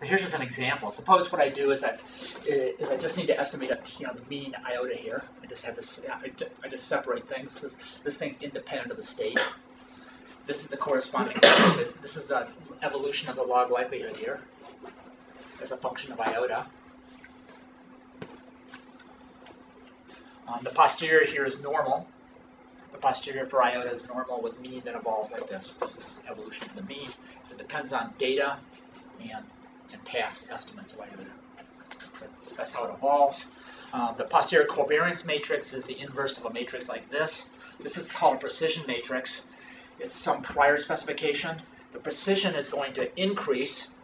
Here's just an example. Suppose what I do is I just need to estimate the mean iota here. I just have this. I just separate things. This thing's independent of the state. This is the corresponding. This is the evolution of the log likelihood here as a function of iota. The posterior here is normal. The posterior for iota is normal with mean that evolves like this. This is just evolution of the mean. So it depends on data and past estimates of iota. That's how it evolves. The posterior covariance matrix is the inverse of a matrix like this. This is called a precision matrix. It's some prior specification. The precision is going to increase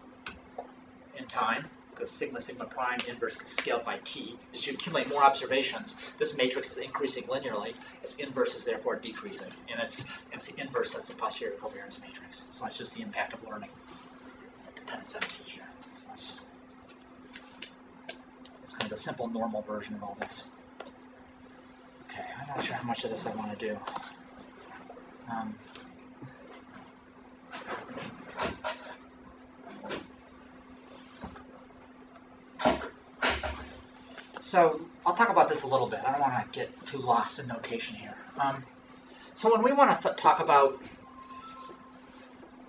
in time because sigma prime inverse is scaled by t. As you accumulate more observations, this matrix is increasing linearly. Its inverse is therefore decreasing. And it's the inverse that's the posterior covariance matrix. So that's just the impact of learning. Dependence on t here. So it's kind of a simple normal version of all this. Okay, I'm not sure how much of this I want to do. So I'll talk about this a little bit. I don't want to get too lost in notation here. So when we want to talk about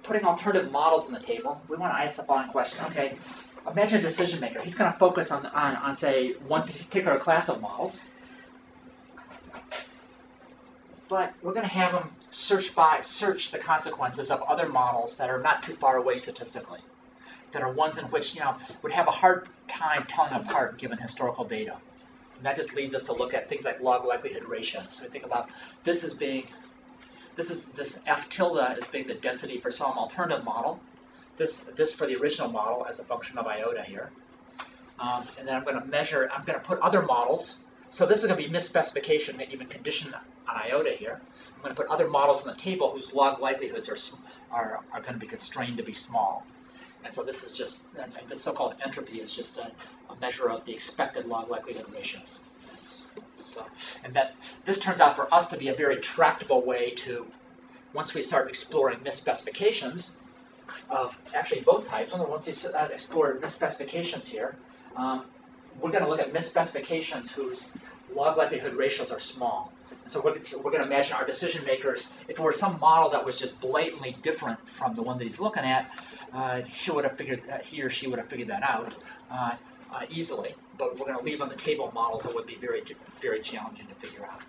putting alternative models on the table, we want to ask the following question. Okay, imagine a decision maker. He's going to focus on say, one particular class of models. But we're going to have him search the consequences of other models that are not too far away statistically, that are ones in which would have a hard time telling apart given historical data. And that just leads us to look at things like log likelihood ratio. So we think about this as being this f tilde as being the density for some alternative model. This for the original model as a function of iota here. And then I'm going to put other models. So this is going to be misspecification, even conditioned on iota here. I'm going to put other models on the table whose log likelihoods are going to be constrained to be small. And so this is just, this so-called entropy is just a measure of the expected log likelihood ratios. And that this turns out for us to be a very tractable way to, once we start exploring misspecifications of actually both types, once we explore misspecifications here, we're going to look at misspecifications whose log likelihood ratios are small. And so we're going to imagine our decision makers, if it were some model that was just blatantly different from the one that he's looking at, he or she would have figured that out easily. But we're going to leave on the table models that would be very, very challenging to figure out.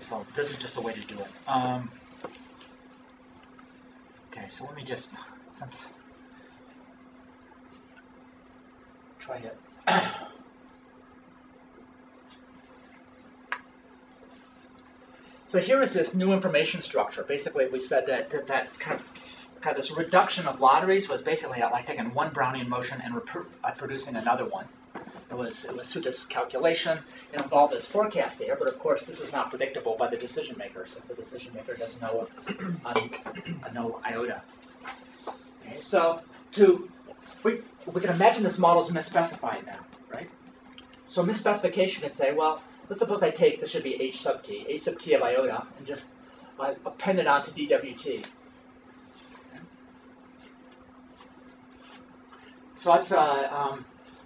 So this is just a way to do it. Okay, so let me just, try it. So here is this new information structure. Basically, we said that kind of this reduction of lotteries was basically like taking one Brownian motion and producing another one. It was through this calculation. It involved this forecast error, but of course this is not predictable by the decision maker, since the decision maker doesn't know no iota. Okay, so we can imagine this model is misspecified now, right? So misspecification can say, well, let's suppose I take, this should be h sub t of iota, and just append it onto dwt. Okay. So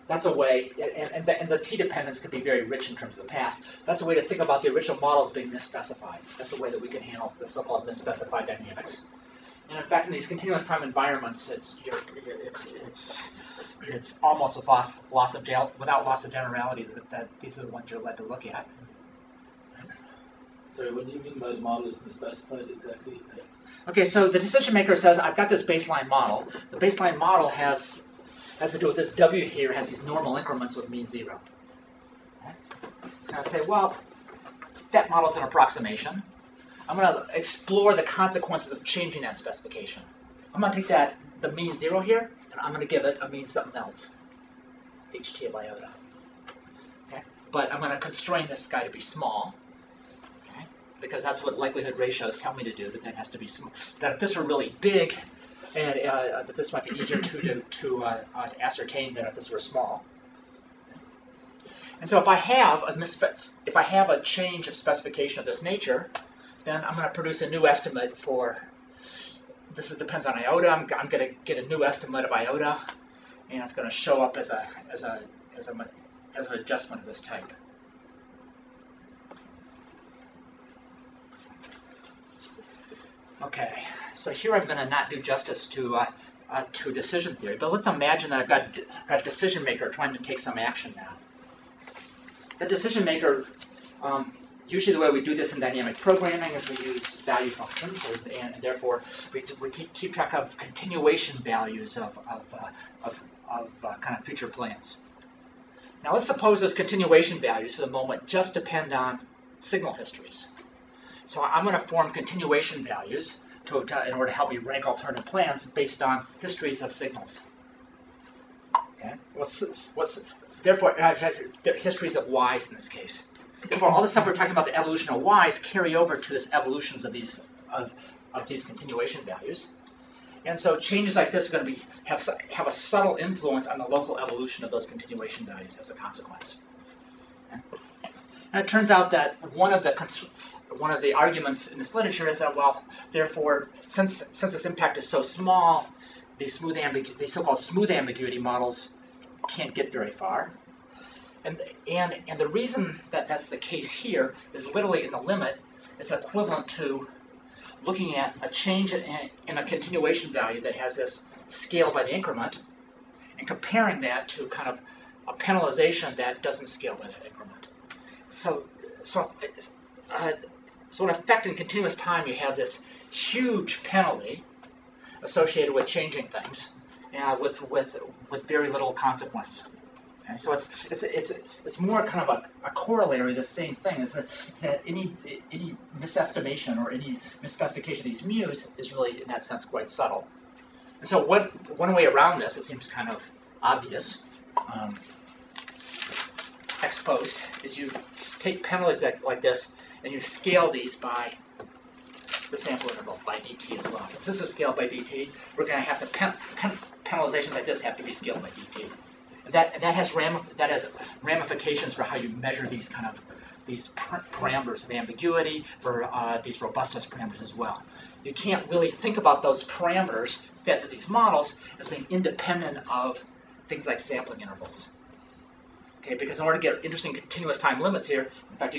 that's a way, and the t dependence could be very rich in terms of the past. That's a way to think about the original models being misspecified. That's a way that we can handle the so-called misspecified dynamics. And in fact, in these continuous time environments, it's almost without loss of generality that these are the ones you're led to look at. Sorry, what do you mean by the model is misspecified exactly? Okay, so the decision maker says, I've got this baseline model. The baseline model has to do with this W here, has these normal increments with mean 0. Okay? So I say, well, that model's an approximation. I'm going to explore the consequences of changing that specification. I'm going to take the mean 0 here, and I'm going to give it a mean something else, ht of iota. Okay? But I'm going to constrain this guy to be small, okay? Because that's what likelihood ratios tell me to do, that it has to be small. That if this were really big, and that this might be easier to ascertain than if this were small. And so if I have a change of specification of this nature, then I'm going to produce a new estimate for this depends on iota. I'm going to get a new estimate of iota, and it's going to show up as an adjustment of this type. Okay, so here I'm going to not do justice to decision theory, but let's imagine that I've got a decision maker trying to take some action now. The decision maker, usually the way we do this in dynamic programming is we use value functions, and therefore we keep track of continuation values of kind of future plans. Now let's suppose those continuation values for the moment just depend on signal histories. So I'm going to form continuation values in order to help me rank alternative plans based on histories of signals. Okay. Therefore, histories of y's in this case. Therefore, all the stuff we're talking about, the evolution of y's, carry over to this evolutions of these continuation values. And so changes like this are going to have a subtle influence on the local evolution of those continuation values as a consequence. Okay. And it turns out that one of the arguments in this literature is that, well, therefore, since this impact is so small, these so-called smooth ambiguity models can't get very far. And the reason that that's the case here is literally in the limit, it's equivalent to looking at a change in a continuation value that has this scale by the increment and comparing that to kind of a penalization that doesn't scale by that increment. So in effect, in continuous time, you have this huge penalty associated with changing things, with very little consequence. Okay? So it's more kind of a corollary of the same thing. Is that any misestimation or any misspecification of these mu's is really, in that sense, quite subtle. And so one way around this, it seems kind of obvious, ex post, is you take penalties like this and you scale these by the sample interval, by dt as well. Since this is scaled by dt, we're going to have to penalizations like this have to be scaled by dt. And that has ramifications for how you measure these parameters of ambiguity, for these robustness parameters as well. You can't really think about those parameters fed to these models as being independent of things like sampling intervals. Okay, because in order to get interesting continuous time limits here, in fact,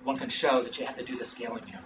one can show that you have to do the scaling here.